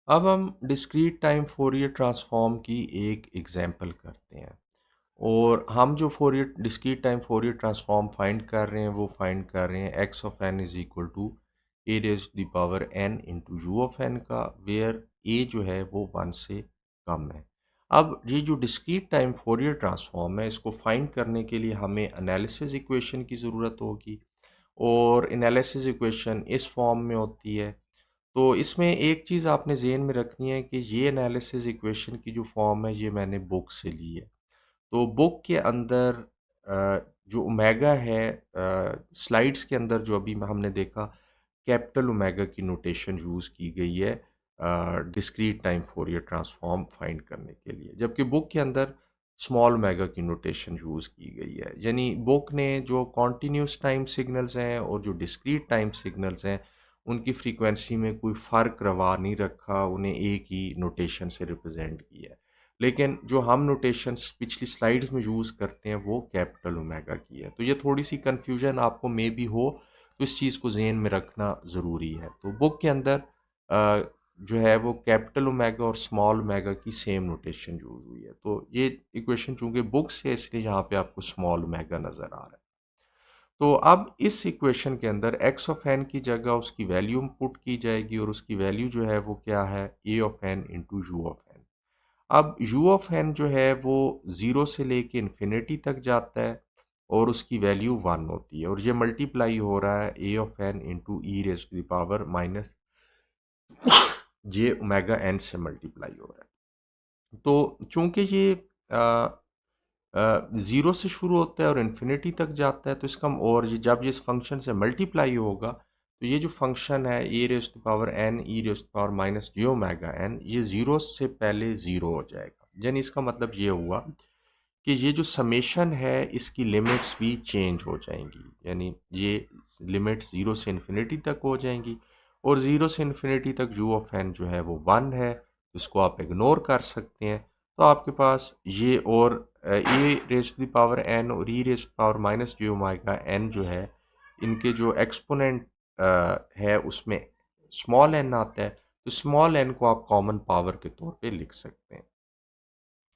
अब हम discrete time Fourier transform की एक एग्जांपल करते हैं और हम जो Fourier discrete time Fourier transform find कर रहे हैं वो फाइंड कर रहे हैं x of n is equal to a raise the power n into u of n का, वेयर ए जो है वो वन से कम है। अब ये जो डिस्क्रीट टाइम फोरियर ट्रांसफॉर्म है इसको फाइंड करने के लिए हमें एनालिसिस इक्वेशन की ज़रूरत होगी और एनालिसिस इक्वेशन इस फॉर्म में होती है। तो इसमें एक चीज़ आपने ज़हन में रखनी है कि ये एनालिसिस इक्वेशन की जो फॉर्म है ये मैंने बुक से ली है। तो बुक के अंदर जो ओमेगा है, स्लाइड्स के अंदर जो अभी हमने देखा कैपिटल ओमेगा की नोटेशन यूज़ की गई है discrete time Fourier transform find करने के लिए, जबकि बुक के अंदर स्मॉल ओमेगा की नोटेशन यूज़ की गई है। यानी बुक ने जो कॉन्टीन्यूस टाइम सिग्नल्स हैं और जो डिस्क्रीट टाइम सिग्नल्स हैं उनकी फ्रीक्वेंसी में कोई फ़र्क रवा नहीं रखा, उन्हें एक ही नोटेशन से रिप्रेजेंट किया है। लेकिन जो हम नोटेशंस पिछली स्लाइड्स में यूज़ करते हैं वो कैपिटल ओमेगा की है। तो ये थोड़ी सी कन्फ्यूजन आपको मे बी हो, तो इस चीज़ को ज़हन में रखना ज़रूरी है। तो बुक के अंदर जो है वो कैपिटल ओमेगा और स्मॉल ओमेगा की सेम नोटेशन यूज़ हुई है। तो ये इक्वेशन चूंकि बुक से है इसलिए यहाँ पे आपको स्मॉल ओमेगा नज़र आ रहा है। तो अब इस इक्वेशन के अंदर एक्स ऑफ एन की जगह उसकी वैल्यू पुट की जाएगी और उसकी वैल्यू जो है वो क्या है, a of n into u of n. अब u ऑफ n जो है वो 0 से लेके इन्फिनिटी तक जाता है और उसकी वैल्यू 1 होती है और ये मल्टीप्लाई हो रहा है a of n into e raise to the power minus j omega n से मल्टीप्लाई हो रहा है। तो चूंकि ये ज़ीरो से शुरू होता है और इन्फिनिटी तक जाता है तो इसका और ये जब ये इस फंक्शन से मल्टीप्लाई होगा तो ये जो फंक्शन है a raise to power n e raise to power minus j omega n, ये ज़ीरो से पहले ज़ीरो हो जाएगा। यानी इसका मतलब ये हुआ कि ये जो समेशन है इसकी लिमिट्स भी चेंज हो जाएंगी। यानी ये लिमिट्स ज़ीरो से इन्फिनिटी तक हो जाएंगी और ज़ीरो से इन्फिनिटी तक यू ऑफ एन जो है वो वन है, इसको आप इग्नोर कर सकते हैं। तो आपके पास ये और a raise to the power n और e raise to power minus j omega n जो है इनके जो एक्सपोनेंट है उसमें स्मॉल एन आता है, तो स्मॉल एन को आप कॉमन पावर के तौर पे लिख सकते हैं।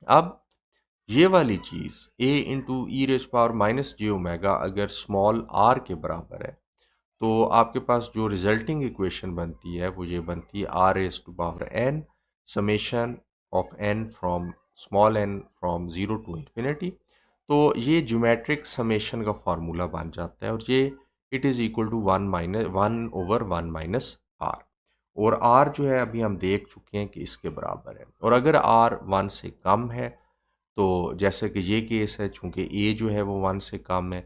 अब ये वाली चीज़ ए into e raise power minus j omega अगर स्मॉल आर के बराबर है तो आपके पास जो रिजल्टिंग इक्वेशन बनती है वो ये बनती है r raise to power n summation of n from small n from zero to infinity. तो ये ज्योमेट्रिक समेशन का फार्मूला बन जाता है और ये it is equal to one over one minus r. और आर जो है अभी हम देख चुके हैं कि इसके बराबर है और अगर आर वन से कम है तो जैसे कि ये केस है चूंकि ए जो है वो वन से कम है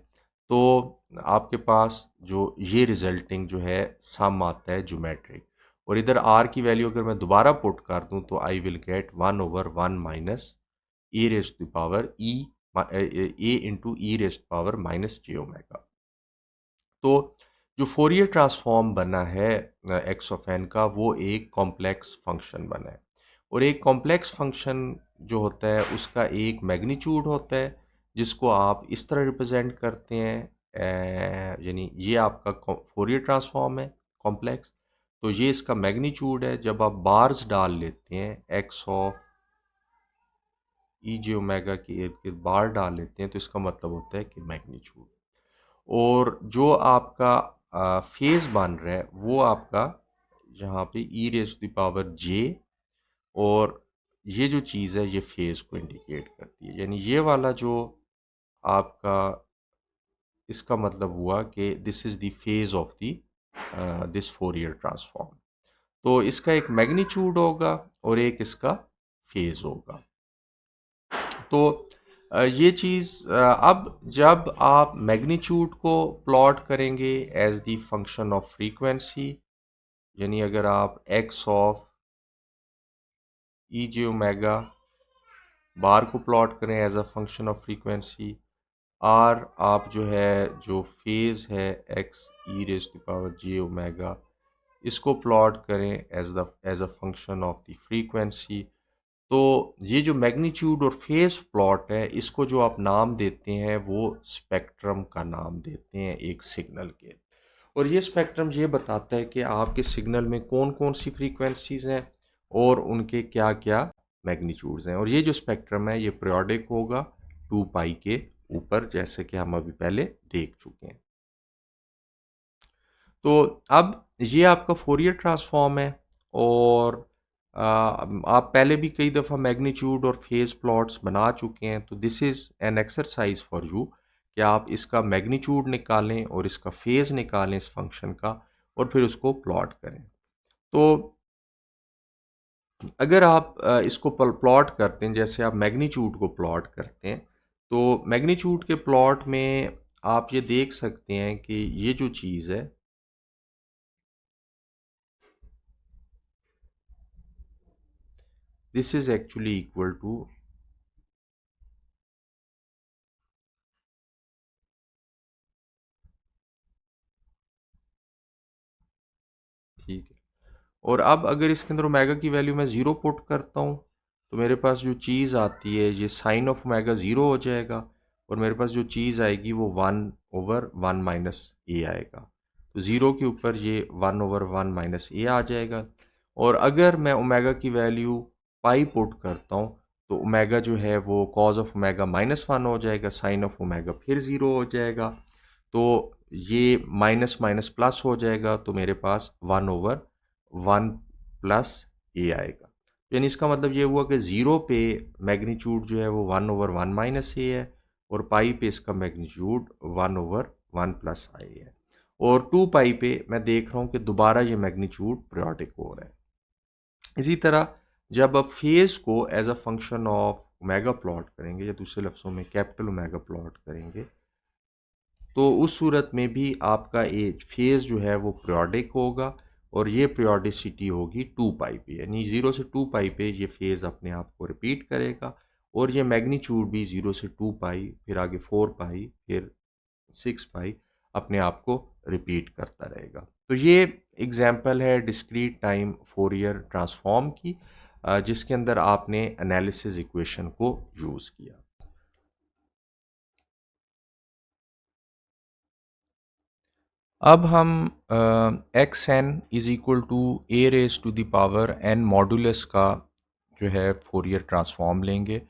तो आपके पास जो ये रिजल्टिंग जो है सम आता है ज्योमेट्रिक, और इधर आर की वैल्यू अगर मैं दोबारा पुट कर दूं तो I will get one over one minus a raise to power e a into e raise to power minus j omega. तो जो फोरियर ट्रांसफॉर्म बना है एक्स ऑफ एन का वो एक कॉम्प्लेक्स फंक्शन बना है और एक कॉम्प्लेक्स फंक्शन जो होता है उसका एक मैग्नीट्यूड होता है जिसको आप इस तरह रिप्रेजेंट करते हैं। यानी ये आपका फोरियर ट्रांसफॉर्म है कॉम्प्लेक्स, तो ये इसका मैग्नीट्यूड है। जब आप बार्स डाल लेते हैं x of e j omega के इर्द गिर्द बार डाल लेते हैं तो इसका मतलब होता है कि मैग्नीट्यूड। और जो आपका फेज बन रहा है वो आपका यहाँ पे ई रेज टू पावर जे, और ये जो चीज़ है ये फेज को इंडिकेट करती है। यानी ये वाला जो आपका इसका मतलब हुआ कि this is the phase of the this Fourier transform. तो इसका एक मैग्नीट्यूड होगा और एक इसका फेज होगा। तो ये चीज़ अब जब आप मैग्नीट्यूड को प्लॉट करेंगे as the function of frequency, यानी अगर आप x of e j omega bar को प्लॉट करें as a function of frequency, or आप जो है जो फेज है x e raise to power j omega इसको प्लॉट करें as a function of the frequency. तो ये जो मैग्नीट्यूड और फेज प्लॉट है इसको जो आप नाम देते हैं वो स्पेक्ट्रम का नाम देते हैं एक सिग्नल के। और ये स्पेक्ट्रम ये बताता है कि आपके सिग्नल में कौन कौन सी फ्रीक्वेंसीज हैं और उनके क्या क्या मैग्नीट्यूड्स हैं। और ये जो स्पेक्ट्रम है ये पीरियोडिक होगा 2 पाई के ऊपर, जैसे कि हम अभी पहले देख चुके हैं। तो अब ये आपका फोरियर ट्रांसफॉर्म है। और आप पहले भी कई दफ़ा मैग्नीट्यूड और फेज प्लॉट्स बना चुके हैं, तो this is an exercise for you कि आप इसका मैग्नीट्यूड निकालें और इसका फेज निकालें इस फंक्शन का, और फिर उसको प्लॉट करें। तो अगर आप इसको प्लॉट करते हैं, जैसे आप मैग्नीट्यूड को प्लॉट करते हैं, तो मैग्नीट्यूड के प्लॉट में आप ये देख सकते हैं कि ये जो चीज़ है, this is actually equal to, ठीक है। और अब अगर इसके अंदर ओमेगा की वैल्यू मैं ज़ीरो पुट करता हूँ, तो मेरे पास जो चीज़ आती है ये साइन ऑफ ओमेगा ज़ीरो हो जाएगा, और मेरे पास जो चीज़ आएगी वो 1/1 माइनस ए आएगा। तो ज़ीरो के ऊपर ये 1/1 माइनस ए आ जाएगा। और अगर मैं ओमेगा की वैल्यू पाई पुट करता हूँ, तो ओमेगा जो है वो कॉज ऑफ ओमेगा -1 हो जाएगा, साइन ऑफ ओमेगा फिर ज़ीरो हो जाएगा। तो ये माइनस माइनस प्लस हो जाएगा, तो मेरे पास 1/1 प्लस ए आएगा। यानी इसका मतलब ये हुआ कि ज़ीरो पे मैग्नीट्यूड जो है वो 1/1 माइनस ए है, और पाई पे इसका मैग्नीट्यूड 1/1 प्लस आई है। और 2 पाई पे मैं देख रहा हूँ कि दोबारा ये मैग्नीट्यूड पीरियोडिक हो रहा है। इसी तरह जब आप फेज को as a function of omega plot करेंगे, या दूसरे लफ्ज़ों में कैपिटल ओमेगा प्लॉट करेंगे, तो उस सूरत में भी आपका एज फेज जो है वो पीरियोडिक होगा, और ये पीरियोडिसिटी होगी 2 पाई पे, यानी 0 से 2 पाई पे ये फेज अपने आप को रिपीट करेगा। और ये मैग्नीट्यूड भी 0 से 2 पाई, फिर आगे 4 पाई, फिर 6 पाई अपने आप को रिपीट करता रहेगा। तो ये एग्जाम्पल है डिस्क्रीट टाइम फोरियर ट्रांसफॉर्म की, जिसके अंदर आपने एनालिसिस इक्वेशन को यूज़ किया। अब हम x n is equal to a raise to the power n modulus का जो है फोरियर ट्रांसफॉर्म लेंगे।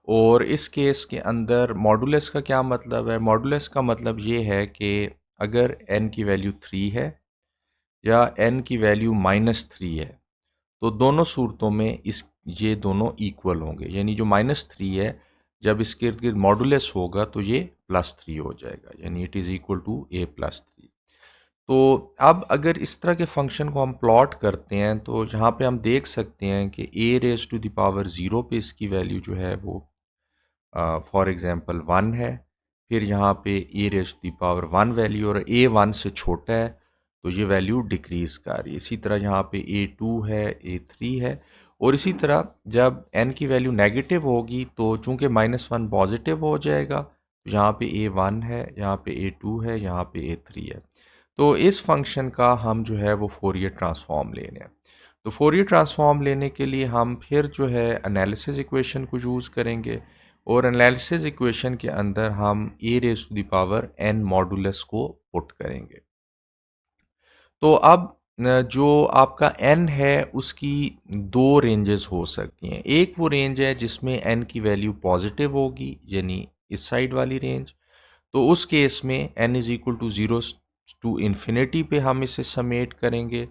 और इस केस के अंदर मॉडुलस का क्या मतलब है? मॉडुलस का मतलब ये है कि अगर n की वैल्यू 3 है या n की वैल्यू -3 है, तो दोनों सूरतों में इस ये दोनों इक्वल होंगे। यानी जो -3 है, जब इसके इर्द गिर्द मॉडुलस होगा तो ये +3 हो जाएगा, यानी it is equal to a+3। तो अब अगर इस तरह के फंक्शन को हम प्लॉट करते हैं, तो यहाँ पे हम देख सकते हैं कि a raise to the power 0 पे इसकी वैल्यू जो है वो फॉर एग्जांपल 1 है। फिर यहाँ पे a raise to the power 1 value, और a 1 से छोटा है तो ये वैल्यू डिक्रीज़ कर रही है। इसी तरह यहाँ पे a 2 है, a 3 है। और इसी तरह जब n की वैल्यू नेगेटिव होगी, तो चूँकि -1 पॉजिटिव हो जाएगा, तो यहाँ पे a 1 है, यहाँ पे a 2 है, यहाँ पे a 3 है। तो इस फंक्शन का हम जो है वो फोरियर ट्रांसफॉर्म लेने हैं। तो फोरियर ट्रांसफॉर्म लेने के लिए हम फिर जो है एनालिसिस इक्वेशन को यूज़ करेंगे, और एनालिसिस इक्वेशन के अंदर हम a raise to the power n modulus को पुट करेंगे। तो अब जो आपका n है उसकी दो रेंजेस हो सकती हैं। एक वो रेंज है जिसमें n की वैल्यू पॉजिटिव होगी, यानी इस साइड वाली रेंज। तो उस केस में n is equal to 0 to infinity पे हम इसे समेट करेंगे,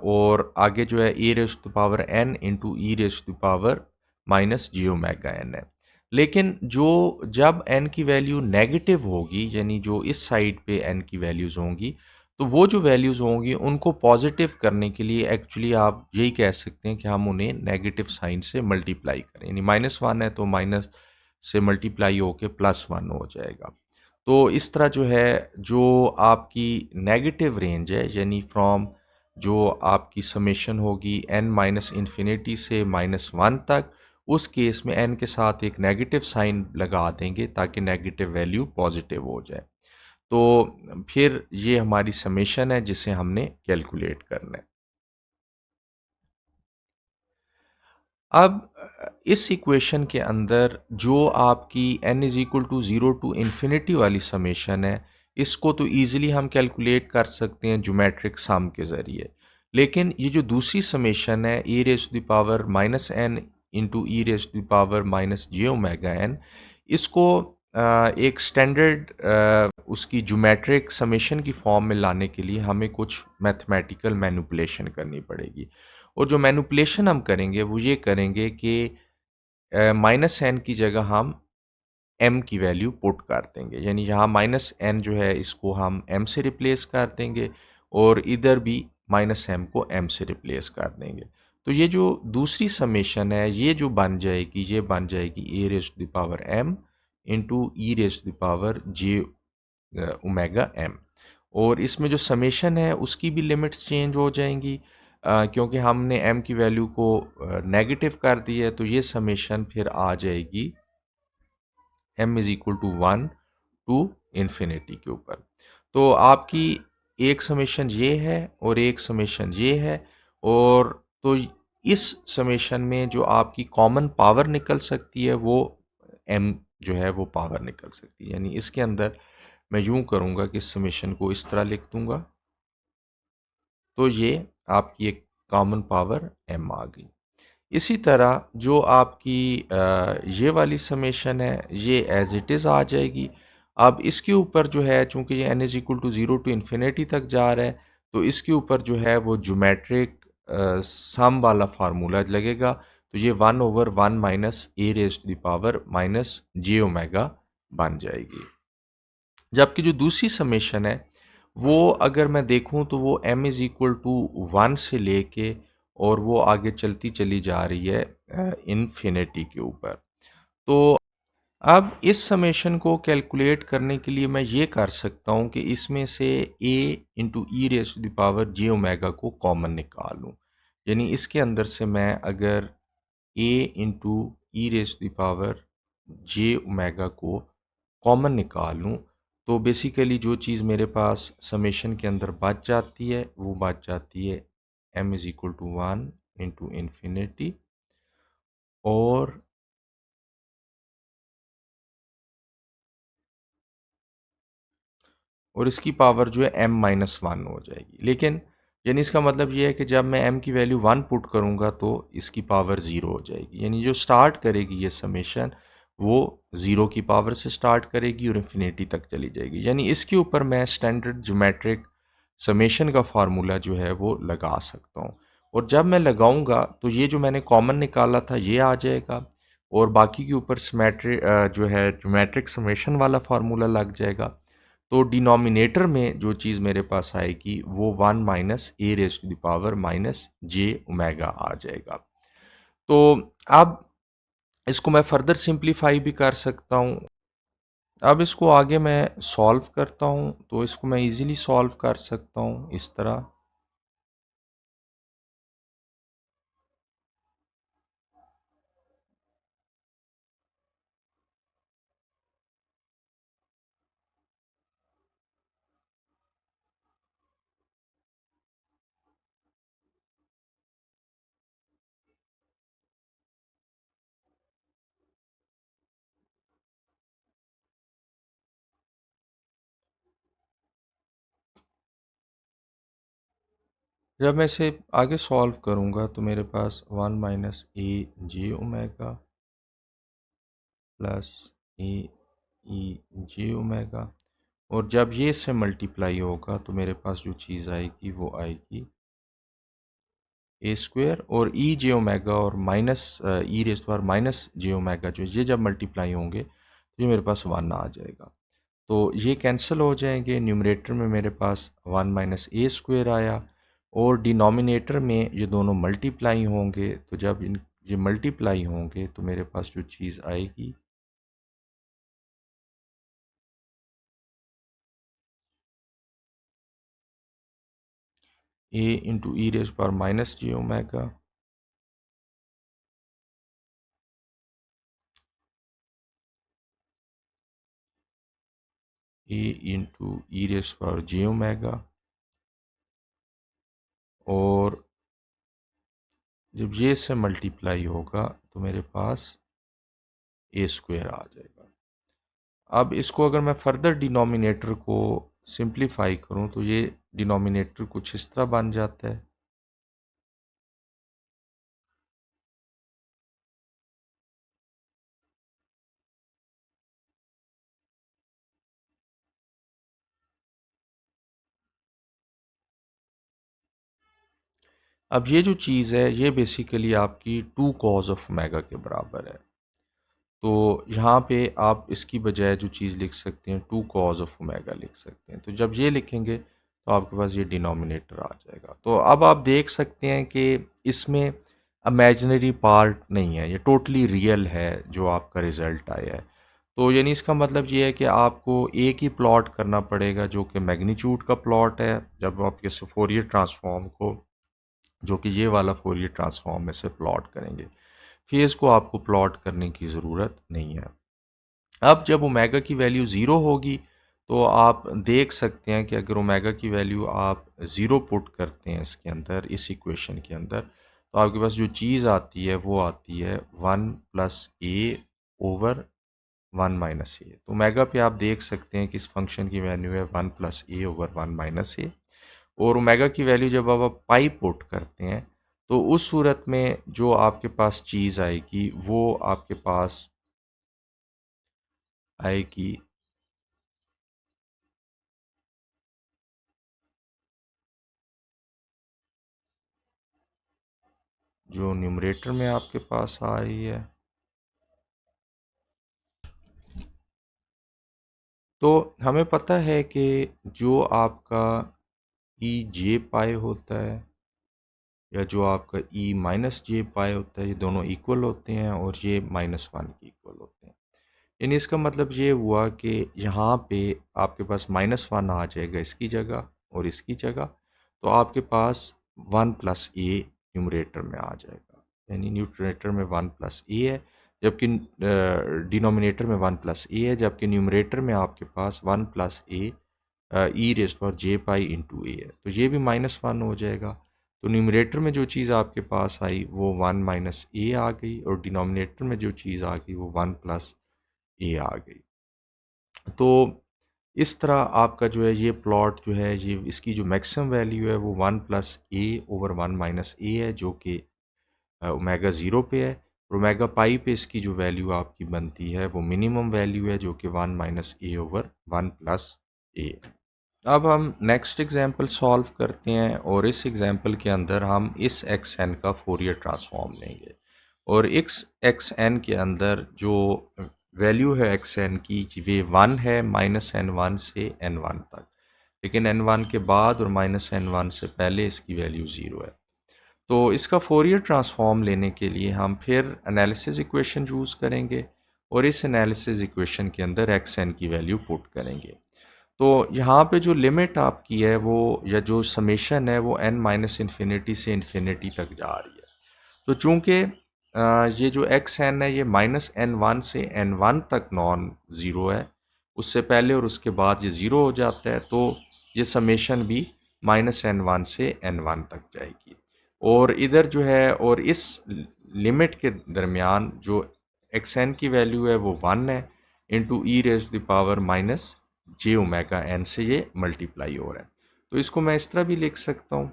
और आगे जो है e raise to power n into e raise to power minus j omega n है। लेकिन जो जब n की वैल्यू नेगेटिव होगी, यानी जो इस साइड पे n की वैल्यूज़ होंगी, तो वो जो वैल्यूज़ होंगी उनको पॉजिटिव करने के लिए एक्चुअली आप यही कह सकते हैं कि हम उन्हें नेगेटिव साइन से मल्टीप्लाई करें। यानी -1 है तो माइनस से मल्टीप्लाई होके +1 हो जाएगा। तो इस तरह जो है, जो आपकी नेगेटिव रेंज है, यानी फ्रॉम जो आपकी समेशन होगी n माइनस इन्फिनिटी से -1 तक, उस केस में n के साथ एक नेगेटिव साइन लगा देंगे ताकि नेगेटिव वैल्यू पॉजिटिव हो जाए। तो फिर ये हमारी समेशन है जिसे हमने कैलकुलेट करना है। अब इस इक्वेशन के अंदर जो आपकी n is equal to 0 to infinity वाली समेशन है, इसको तो ईज़िली हम कैलकुलेट कर सकते हैं ज्योमेट्रिक सम के ज़रिए। लेकिन ये जो दूसरी समेशन है a raise to the power minus n into e raise to the power minus j omega n, इसको एक स्टैंडर्ड उसकी ज्योमेट्रिक समेशन की फॉर्म में लाने के लिए हमें कुछ मैथमेटिकल मैनिपुलेशन करनी पड़ेगी। और जो मैनिपुलेशन हम करेंगे वो ये करेंगे कि माइनस एन की जगह हम एम की वैल्यू पुट कर देंगे, यानी यहाँ माइनस एन जो है इसको हम एम से रिप्लेस कर देंगे और इधर भी माइनस एम को एम से रिप्लेस कर देंगे। तो ये जो दूसरी समेशन है ये जो बन जाएगी, ये बन जाएगी a raise to the power m into e raise to the power j omega m. और इसमें जो समेशन है उसकी भी लिमिट्स चेंज हो जाएंगी, क्योंकि हमने एम की वैल्यू को नेगेटिव कर दी है, तो ये समेशन फिर आ जाएगी m is equal to 1 to infinity के ऊपर। तो आपकी एक समेशन ये है और एक समेशन ये है, और तो इस समेशन में जो आपकी कॉमन पावर निकल सकती है वो एम जो है वो पावर निकल सकती है। यानी इसके अंदर मैं यूं करूंगा कि इस समेशन को इस तरह लिख दूंगा, तो ये आपकी एक कॉमन पावर एम आ गई। इसी तरह जो आपकी ये वाली समेशन है ये एज इट इज़ आ जाएगी। अब इसके ऊपर जो है, चूंकि ये n is equal to 0 to infinity तक जा रहा है, तो इसके ऊपर जो है वो ज्योमेट्रिक सम वाला फार्मूला लगेगा। तो ये 1/1 minus a raise to the power minus j omega बन जाएगी। जबकि जो दूसरी समेशन है वो अगर मैं देखूं तो वो m इज़ इक्वल टू 1 से लेके और वो आगे चलती चली जा रही है इन्फिनिटी के ऊपर। तो अब इस समेशन को कैलकुलेट करने के लिए मैं ये कर सकता हूँ कि इसमें से a into e raise to the power j omega को कॉमन निकाल लूँ। यानी इसके अंदर से मैं अगर a into e raise to the power j omega को कॉमन निकाल लूँ, तो बेसिकली जो चीज़ मेरे पास समेशन के अंदर बच जाती है वो बच जाती है m is equal to 1 into infinity और इसकी पावर जो है m-1 हो जाएगी। लेकिन यानी इसका मतलब ये है कि जब मैं m की वैल्यू 1 पुट करूँगा तो इसकी पावर 0 हो जाएगी। यानी जो स्टार्ट करेगी ये समेशन वो 0 की पावर से स्टार्ट करेगी और इन्फिनिटी तक चली जाएगी। यानी इसके ऊपर मैं स्टैंडर्ड ज्योमेट्रिक समेशन का फार्मूला जो है वो लगा सकता हूँ, और जब मैं लगाऊंगा तो ये जो मैंने कॉमन निकाला था ये आ जाएगा और बाकी के ऊपर सिमेट्रिक जो है ज्योमेट्रिक समेशन वाला फार्मूला लग जाएगा। तो डिनोमिनेटर में जो चीज़ मेरे पास आएगी वो 1 minus a raise to the power minus j omega आ जाएगा। तो अब इसको मैं फर्दर सिंप्लीफाई भी कर सकता हूँ। अब इसको आगे मैं सॉल्व करता हूँ तो इसको मैं इजीली सॉल्व कर सकता हूँ इस तरह। जब मैं इसे आगे सॉल्व करूँगा तो मेरे पास 1 माइनस ए जे ओमेगा प्लस ए ई जे ओमेगा, और जब ये इससे मल्टीप्लाई होगा तो मेरे पास जो चीज़ आएगी वो आएगी ए स्क्वेयर, और ई जे ओमेगा और minus e raise power minus j omega जो ये जब मल्टीप्लाई होंगे तो ये मेरे पास 1 आ जाएगा। तो ये कैंसिल हो जाएंगे। न्यूमरेटर में मेरे पास 1 माइनस ए स्क्वेयर आया और डिनोमिनेटर में ये दोनों मल्टीप्लाई होंगे, तो जब ये मल्टीप्लाई होंगे तो मेरे पास जो चीज़ आएगी a into e raise power minus j omega a into e raise power j omega, और जब ये से मल्टीप्लाई होगा तो मेरे पास ए स्क्वेयर आ जाएगा। अब इसको अगर मैं फर्दर डिनोमिनेटर को सिंप्लीफाई करूं तो ये डिनोमिनेटर कुछ इस तरह बन जाता है अब ये जो चीज़ है ये बेसिकली आपकी 2 कॉस ऑफ ओमेगा के बराबर है। तो यहाँ पे आप इसकी बजाय जो चीज़ लिख सकते हैं 2 कॉस ऑफ ओमेगा लिख सकते हैं। तो जब ये लिखेंगे तो आपके पास ये डिनोमिनेटर आ जाएगा। तो अब आप देख सकते हैं कि इसमें इमेजिनरी पार्ट नहीं है, ये टोटली रियल है जो आपका रिज़ल्ट आया है। तो यानी इसका मतलब ये है कि आपको एक ही प्लॉट करना पड़ेगा जो कि मैग्नीट्यूड का प्लॉट है, जब आप इस फोरियर ट्रांसफॉर्म को, जो कि ये वाला फोरियर ट्रांसफॉर्म में से प्लॉट करेंगे। फेज़ को आपको प्लॉट करने की ज़रूरत नहीं है। अब जब ओमेगा की वैल्यू ज़ीरो होगी तो आप देख सकते हैं कि अगर ओमेगा की वैल्यू आप ज़ीरो पुट करते हैं इसके अंदर, इस इक्वेशन के अंदर, तो आपके पास जो चीज़ आती है वो आती है 1+a/1 - a। तो ओमेगा पे आप देख सकते हैं कि इस फंक्शन की वैल्यू है 1+a/1 - a। और ओमेगा की वैल्यू जब आप पाई पुट करते हैं तो उस सूरत में जो आपके पास चीज़ आएगी वो आपके पास आएगी, जो न्यूमरेटर में आपके पास आ रही है। तो हमें पता है कि जो आपका ई जे पाई होता है या जो आपका ई माइनस जे पाई होता है, ये दोनों इक्वल होते हैं और ये -1 के इक्वल होते हैं। यानी इसका मतलब ये हुआ कि यहाँ पे आपके पास -1 आ जाएगा इसकी जगह और इसकी जगह, तो आपके पास 1+a न्यूमरेटर में आ जाएगा। यानी न्यूमरेटर में 1+a है, जबकि डिनोमिनेटर में 1+a है, जबकि न्यूमरेटर में आपके पास 1+a ई रेज़ पावर जे पाई इंटू ए है। तो ये भी -1 हो जाएगा। तो न्यूमरेटर में जो चीज़ आपके पास आई वो 1 - a आ गई और डिनोमिनेटर में जो चीज़ आ गई वो 1+a आ गई। तो इस तरह आपका जो है ये प्लॉट जो है, ये इसकी जो मैक्सिमम वैल्यू है वो 1+a/1 - a है, जो कि ओमेगा ज़ीरो पे है। और ओमेगा पाई पे इसकी जो वैल्यू आपकी बनती है वो मिनिमम वैल्यू है, जो कि 1 - a/1+a है। अब हम नेक्स्ट एग्जांपल सॉल्व करते हैं और इस एग्जांपल के अंदर हम इस एक्स एन का फोरियर ट्रांसफॉर्म लेंगे और इस एक्स एन के अंदर जो वैल्यू है एक्स एन की वे 1 है -n1 से n1 तक, लेकिन n1 के बाद और -n1 से पहले इसकी वैल्यू 0 है। तो इसका फोरियर ट्रांसफॉर्म लेने के लिए हम फिर एनालिसिस इक्वेशन यूज़ करेंगे और इस एनालिसिस इक्वेशन के अंदर एक्स एन की वैल्यू पुट करेंगे। तो यहाँ पे जो लिमिट आपकी है वो, या जो समेशन है वो n माइनस इन्फिनिटी से इन्फिनिटी तक जा रही है। तो चूंकि ये जो एक्स एन है ये -n1 से n1 तक नॉन ज़ीरो है, उससे पहले और उसके बाद ये ज़ीरो हो जाता है, तो ये समेशन भी -n1 से n1 तक जाएगी। और इधर जो है, और इस लिमिट के दरमियान जो एक्स एन की वैल्यू है वो 1 है into e raise the power minus j omega n से ये मल्टीप्लाई हो रहा है। तो इसको मैं इस तरह भी लिख सकता हूँ।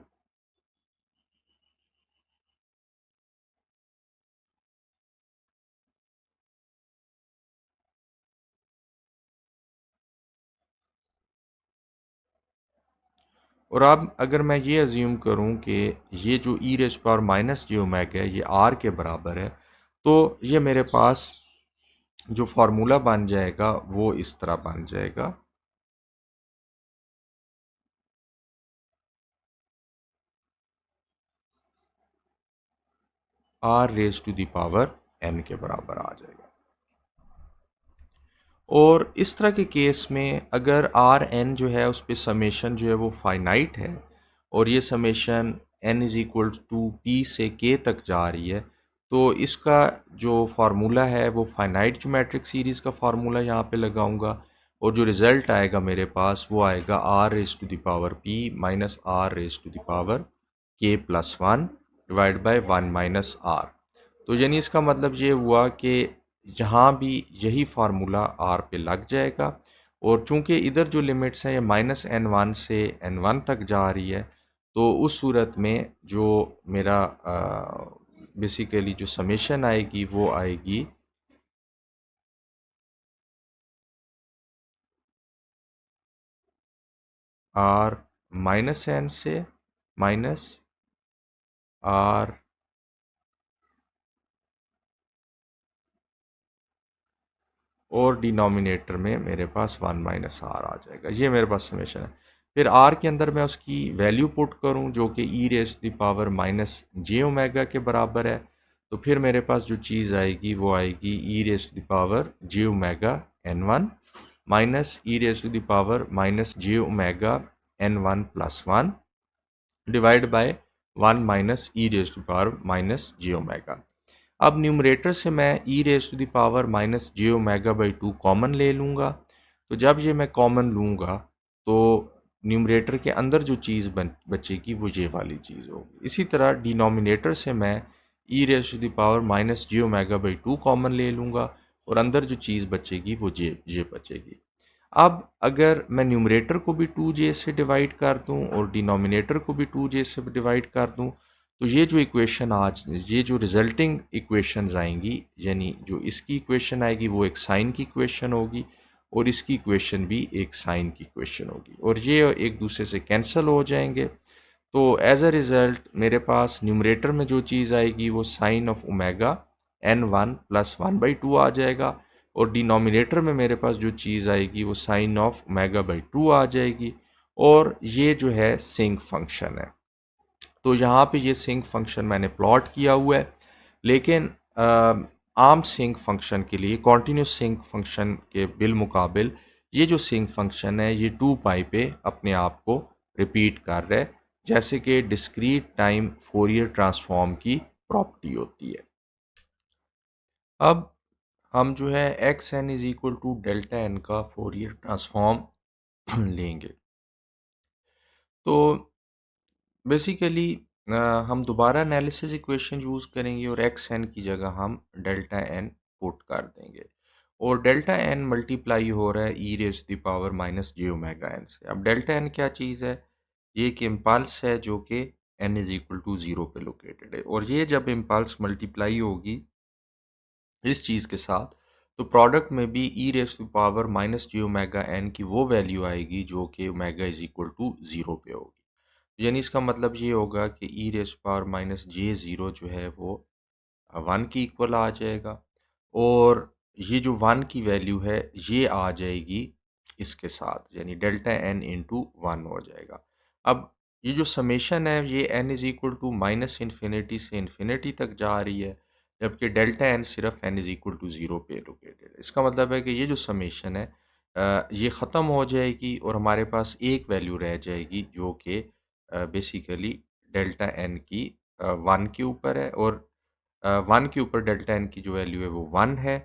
और अब अगर मैं ये अज्यूम करूँ कि ये जो ई raise power minus j omega है ये आर के बराबर है, तो ये मेरे पास जो फार्मूला बन जाएगा वो इस तरह बन जाएगा। R raise to the power n के बराबर आ जाएगा। और इस तरह के केस में अगर आर एन जो है उस पर समेशन जो है वो फाइनाइट है और ये summation n is equal to p से के तक जा रही है, तो इसका जो फार्मूला है वो फाइनाइट ज्योमेट्रिक सीरीज़ का फार्मूला यहाँ पे लगाऊंगा और जो रिज़ल्ट आएगा मेरे पास वो आएगा r raise to the power p minus r raise to the power k plus one divide by 1 - r. तो यानी इसका मतलब ये हुआ कि यहाँ भी यही फार्मूला आर पे लग जाएगा और चूंकि इधर जो लिमिट्स हैं ये -n1 से n1 तक जा रही है, तो उस सूरत में जो मेरा बेसिकली जो समेशन आएगी वो आएगी आर -n से माइनस आर और डिनोमिनेटर में मेरे पास 1 माइनस आर आ जाएगा। ये मेरे पास समेशन है। फिर आर के अंदर मैं उसकी वैल्यू पुट करूं जो कि e raise to the power minus j omega के बराबर है, तो फिर मेरे पास जो चीज़ आएगी वो आएगी e raise to the power j omega n one minus e raise to the power minus j omega n one plus one divide by 1 minus e raise to power minus j omega. अब numerator से मैं e raise to the power minus j omega by two common ले लूँगा। तो जब ये मैं common लूँगा तो न्यूमरेटर के अंदर जो चीज़ बचेगी वो ये वाली चीज़ होगी। इसी तरह डिनोमिनेटर से मैं e raise to the power minus j omega by two common ले लूँगा और अंदर जो चीज़ बचेगी वो ये बचेगी। अब अगर मैं न्यूमरेटर को भी 2j से डिवाइड कर दूं और डिनोमिनेटर को भी 2j से डिवाइड कर दूं, तो ये जो इक्वेशन आज ये जो रिजल्टिंग इक्वेशंस आएंगी, यानी जो इसकी इक्वेशन आएगी वो एक साइन की इक्वेशन होगी और इसकी इक्वेशन भी एक साइन की इक्वेशन होगी और ये एक दूसरे से कैंसिल हो जाएंगे। तो एज अ रिज़ल्ट मेरे पास न्यूमरेटर में जो चीज़ आएगी वो sine of omega n one plus one by two आ जाएगा और डिनोमिनेटर में मेरे पास जो चीज़ आएगी वो sine of omega by two आ जाएगी और ये जो है सिंक फंक्शन है। तो यहाँ पे ये सिंक फंक्शन मैंने प्लॉट किया हुआ है, लेकिन आम सिंक फंक्शन के लिए कॉन्टीन्यूस सिंक फंक्शन के बिलमुकाबिल ये जो सिंक फंक्शन है ये 2 पाई पे अपने आप को रिपीट कर रहा है, जैसे कि डिस्क्रीट टाइम फोरियर ट्रांसफॉर्म की प्रॉपर्टी होती है। अब हम जो है x n is equal to delta n का फोरियर ट्रांसफॉर्म लेंगे। तो बेसिकली हम दोबारा एनालिसिस इक्वेशन यूज़ करेंगे और एक्स एन की जगह हम डेल्टा एन पुट कर देंगे और डेल्टा एन मल्टीप्लाई हो रहा है e raise the power minus j omega n से। अब डेल्टा एन क्या चीज़ है? ये एक इम्पल्स है जो कि n is equal to zero पे लोकेटेड है और ये जब इम्पल्स मल्टीप्लाई होगी इस चीज़ के साथ, तो प्रोडक्ट में भी e raise to power minus j omega n की वो वैल्यू आएगी जो कि omega is equal to zero पे होगी। यानी इसका मतलब ये होगा कि e raise power minus j zero जो है वो 1 की इक्वल आ जाएगा और ये जो 1 की वैल्यू है ये आ जाएगी इसके साथ, यानी डेल्टा एन इंटू वन हो जाएगा। अब ये जो समेशन है ये n is equal to minus infinity से इन्फिनिटी तक जा रही है, जबकि डेल्टा एन सिर्फ n is equal to zero पे लोकेटेड है। इसका मतलब है कि ये जो समेशन है ये ख़त्म हो जाएगी और हमारे पास एक वैल्यू रह जाएगी जो कि बेसिकली डेल्टा एन की 1 के ऊपर है और 1 के ऊपर डेल्टा एन की जो वैल्यू है वो 1 है,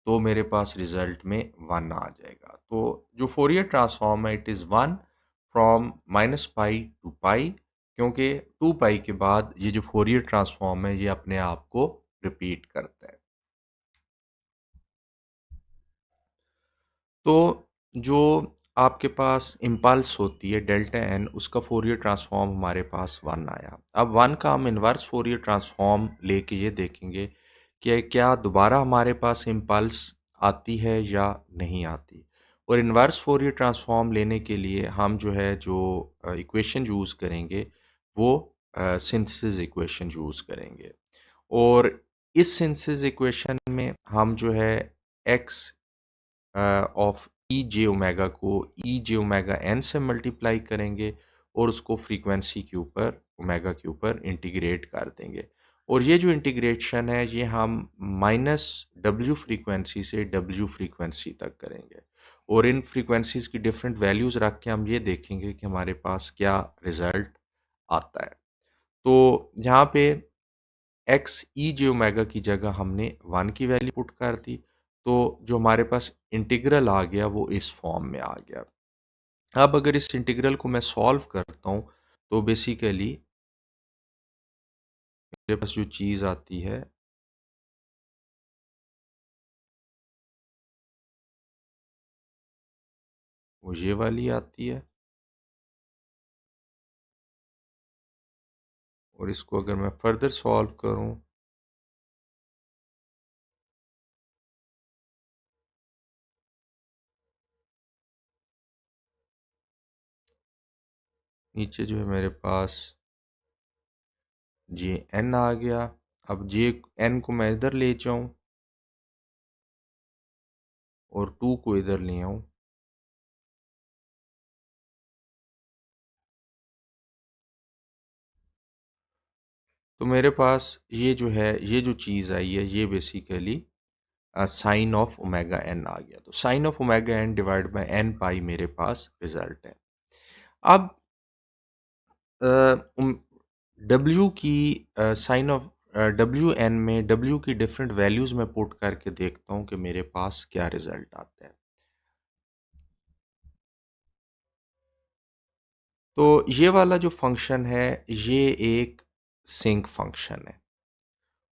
तो मेरे पास रिजल्ट में 1 आ जाएगा। तो जो फोरियर ट्रांसफॉर्म है it is 1 from minus pi to pi, क्योंकि 2 पाई के बाद ये जो फोरियर ट्रांसफॉर्म है ये अपने आप को रिपीट करता है। तो जो आपके पास इम्पल्स होती है डेल्टा एन उसका फोरियर ट्रांसफॉर्म हमारे पास 1 आया। अब 1 का हम इन्वर्स फोरियर ट्रांसफॉर्म लेके ये देखेंगे कि क्या दोबारा हमारे पास इम्पल्स आती है या नहीं आती। और इन्वर्स फोरियर ट्रांसफॉर्म लेने के लिए हम जो है जो इक्वेशन यूज़ करेंगे वो सिंथेसिस इक्वेशन यूज़ करेंगे और इस सिंथेसिस इक्वेशन में हम जो है x of e j omega को ई जे ओमेगा एन से मल्टीप्लाई करेंगे और उसको फ्रीक्वेंसी के ऊपर ओमेगा के ऊपर इंटीग्रेट कर देंगे और ये जो इंटीग्रेशन है ये हम माइनस डब्ल्यू फ्रीक्वेंसी से डब्ल्यू फ्रीक्वेंसी तक करेंगे और इन फ्रीक्वेंसीज की डिफरेंट वैल्यूज़ रख के हम ये देखेंगे कि हमारे पास क्या रिज़ल्ट आता है। तो यहाँ पे एक्स ई जे ओमेगा की जगह हमने 1 की वैल्यू पुट कर दी, तो जो हमारे पास इंटीग्रल आ गया वो इस फॉर्म में आ गया। अब अगर इस इंटीग्रल को मैं सॉल्व करता हूँ तो बेसिकली मेरे पास जो चीज़ आती है वो ये वाली आती है और इसको अगर मैं फर्दर सॉल्व करूँ नीचे जो है मेरे पास जे एन आ गया। अब जे एन को मैं इधर ले जाऊं और 2 को इधर ले आऊं, तो मेरे पास ये जो है, ये जो चीज़ आई है, ये basically sine of omega n आ गया। तो sine of omega n divide by n pi मेरे पास रिजल्ट है। अब डब्ल्यू की साइन ऑफ डब्ल्यू एन में डब्ल्यू की डिफरेंट वैल्यूज़ मैं पुट करके देखता हूँ कि मेरे पास क्या रिजल्ट आता है। तो ये वाला जो फंक्शन है, ये एक सिंक फंक्शन है,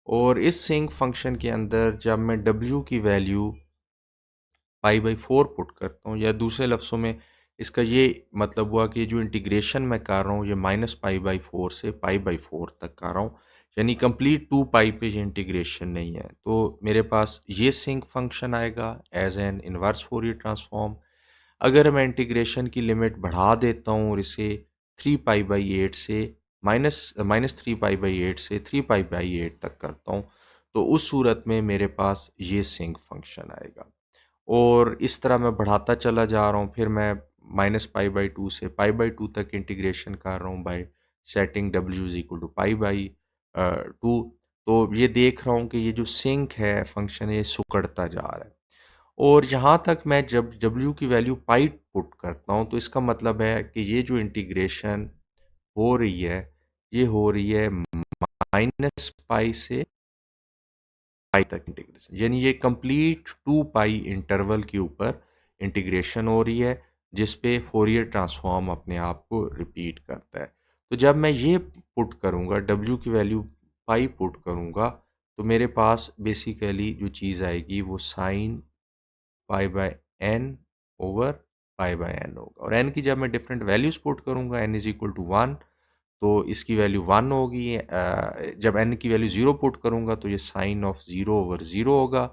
और इस सिंक फंक्शन के अंदर जब मैं डब्ल्यू की वैल्यू पाई बाई 4 पुट करता हूँ, या दूसरे लफ्ज़ों में इसका ये मतलब हुआ कि जो इंटीग्रेशन मैं कर रहा हूँ ये माइनस पाई बाई 4 से पाई बाई 4 तक कर रहा हूँ, यानी कंप्लीट 2 पाई पे ये इंटीग्रेशन नहीं है। तो मेरे पास ये सिंक फंक्शन आएगा as an inverse Fourier transform. अगर मैं इंटीग्रेशन की लिमिट बढ़ा देता हूँ और इसे 3 पाई बाई 8 से माइनस 3 पाई बाई 8 से 3 पाई बाई 8 तक करता हूँ, तो उस सूरत में मेरे पास ये सिंक फंक्शन आएगा। और इस तरह मैं बढ़ाता चला जा रहा हूँ, फिर मैं माइनस पाई बाई 2 से पाई बाई 2 तक इंटीग्रेशन कर रहा हूँ बाय सेटिंग डब्ल्यू is equal to pi by 2। तो ये देख रहा हूँ कि ये जो सिंक है फंक्शन ये सुकड़ता जा रहा है, और यहाँ तक मैं जब डब्ल्यू की वैल्यू पाई पुट करता हूँ तो इसका मतलब है कि ये जो इंटीग्रेशन हो रही है, ये हो रही है माइनस पाई से पाई तक इंटीग्रेशन, यानी ये कंप्लीट 2 पाई इंटरवल के ऊपर इंटीग्रेशन हो रही है, जिस पे फोरियर ट्रांसफॉर्म अपने आप को रिपीट करता है। तो जब मैं ये पुट करूँगा, डब्ल्यू की वैल्यू पाई पुट करूँगा, तो मेरे पास बेसिकली जो चीज़ आएगी वो sine pi by n over pi by n होगा, और एन की जब मैं डिफरेंट वैल्यूज पुट करूँगा, एन इज इक्वल टू 1, तो इसकी वैल्यू 1 होगी। जब n की वैल्यू 0 पुट करूँगा तो ये साइन ऑफ 0 ओवर 0 होगा,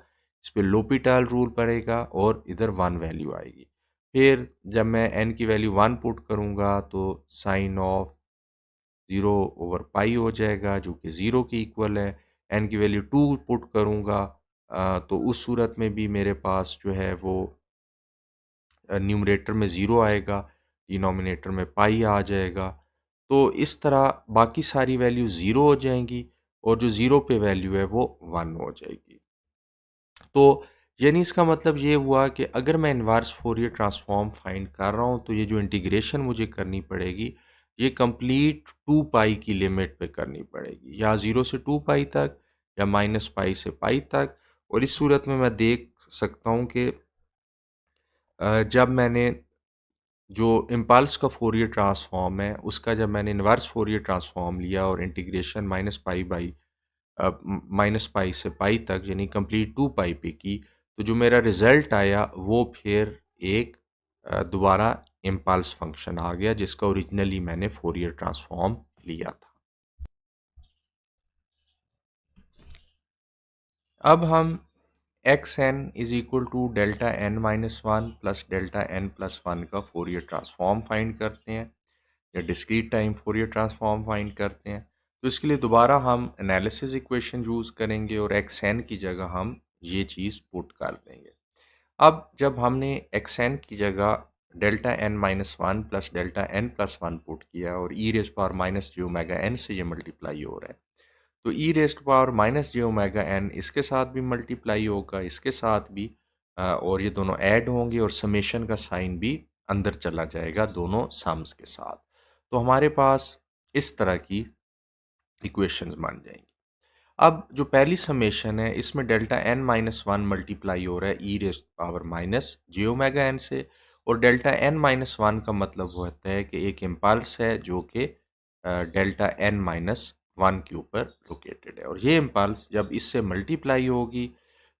इस पे लोपिटाल रूल पड़ेगा और इधर 1 वैल्यू आएगी। फिर जब मैं n की वैल्यू 1 पुट करूँगा तो साइन ऑफ 0 ओवर पाई हो जाएगा जो कि 0 के इक्वल है। n की वैल्यू 2 पुट करूँगा तो उस सूरत में भी मेरे पास जो है वो न्यूमरेटर में 0 आएगा, डिनोमिनेटर में पाई आ जाएगा। तो इस तरह बाकी सारी वैल्यू 0 हो जाएंगी, और जो 0 पे वैल्यू है वो 1 हो जाएगी। तो यानी इसका मतलब ये हुआ कि अगर मैं इनवर्स फोरियर ट्रांसफॉर्म फाइंड कर रहा हूँ तो ये जो इंटीग्रेशन मुझे करनी पड़ेगी ये कंप्लीट 2 पाई की लिमिट पे करनी पड़ेगी, या 0 से 2 पाई तक, या माइनस पाई से पाई तक। और इस सूरत में मैं देख सकता हूँ कि जब मैंने जो इम्पल्स का फोरियर ट्रांसफॉर्म है उसका जब मैंने इनवर्स फोरियर ट्रांसफॉर्म लिया और इंटीग्रेशन माइनस पाई से पाई तक यानी कंप्लीट 2 पाई पे की, तो जो मेरा रिजल्ट आया वो फिर एक दोबारा इम्पल्स फंक्शन आ गया जिसका ओरिजिनली मैंने फोरियर ट्रांसफॉर्म लिया था। अब हम x n is equal to delta n minus one plus delta n plus one का फोरियर ट्रांसफॉर्म फाइंड करते हैं, या discrete time Fourier transform find करते हैं। तो इसके लिए दोबारा हम एनालिसिस इक्वेशन यूज़ करेंगे और एक्स एन की जगह हम ये चीज़ पुट कर देंगे। अब जब हमने एक्स एन की जगह delta n minus one plus delta n plus one put किया और e raise power minus j omega n से ये मल्टीप्लाई हो रहा है, तो e raised power minus j omega n इसके साथ भी मल्टीप्लाई होगा, इसके साथ भी और ये दोनों ऐड होंगे और समेशन का साइन भी अंदर चला जाएगा दोनों सम्स के साथ। तो हमारे पास इस तरह की इक्वेशंस बन जाएंगी। अब जो पहली समेशन है इसमें delta n minus one multiply हो रहा है e raised power minus j omega n से, और डेल्टा एन माइनस वन का मतलब होता है कि एक इम्पल्स है जो कि डेल्टा एन माइनस वन के ऊपर लोकेटेड है, और ये इम्पल्स जब इससे मल्टीप्लाई होगी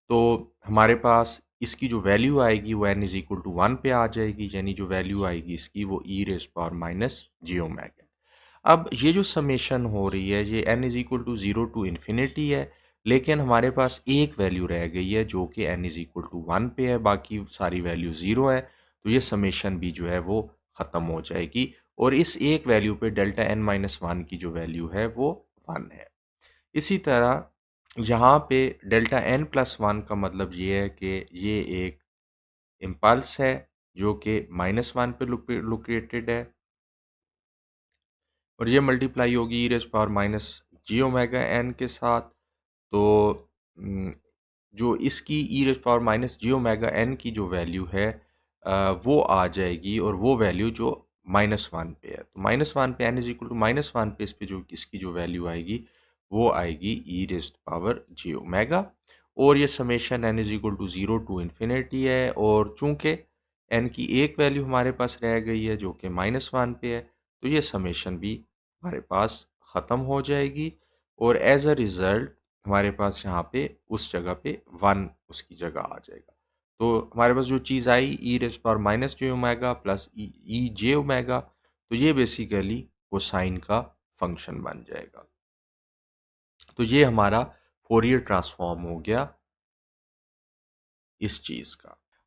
तो हमारे पास इसकी जो वैल्यू आएगी वो n is equal to one पे आ जाएगी, यानी जो वैल्यू आएगी इसकी वो e raise power minus j omega. अब ये जो समेशन हो रही है ये n is equal to zero to infinity है, लेकिन हमारे पास एक वैल्यू रह गई है जो कि n is equal to one पे है, बाकी सारी वैल्यू ज़ीरो है। तो ये समेशन भी जो है वो ख़त्म हो जाएगी, और इस एक वैल्यू पे डेल्टा n माइनस वन की जो वैल्यू है वो 1 है। इसी तरह यहाँ पे डेल्टा n प्लस 1 का मतलब ये है कि ये एक इम्पल्स है जो कि -1 पे लोकेटेड है और ये मल्टीप्लाई होगी e raise power minus j omega n के साथ। तो जो इसकी e raise power minus j omega n की जो वैल्यू है वो आ जाएगी और वो वैल्यू जो -1 पे है। तो -1 पे n इज़ इक्वल टू -1 पे इस पे जो इसकी जो वैल्यू आएगी वो आएगी e raise power g omega और ये summation n is equal to 0 to infinity है और चूँकि n की एक वैल्यू हमारे पास रह गई है जो कि -1 पे है, तो ये समेशन भी हमारे पास ख़त्म हो जाएगी और एज अ रिज़ल्ट हमारे पास यहाँ पे उस जगह पे 1 उसकी जगह आ जाएगा। तो हमारे पास जो चीज़ आई ई raise power minus j omega plus ई जे ओमेगा, तो ये बेसिकली कोसाइन का फंक्शन बन जाएगा। तो ये हमारा फोरियर ट्रांसफॉर्म हो गया इस चीज़ का।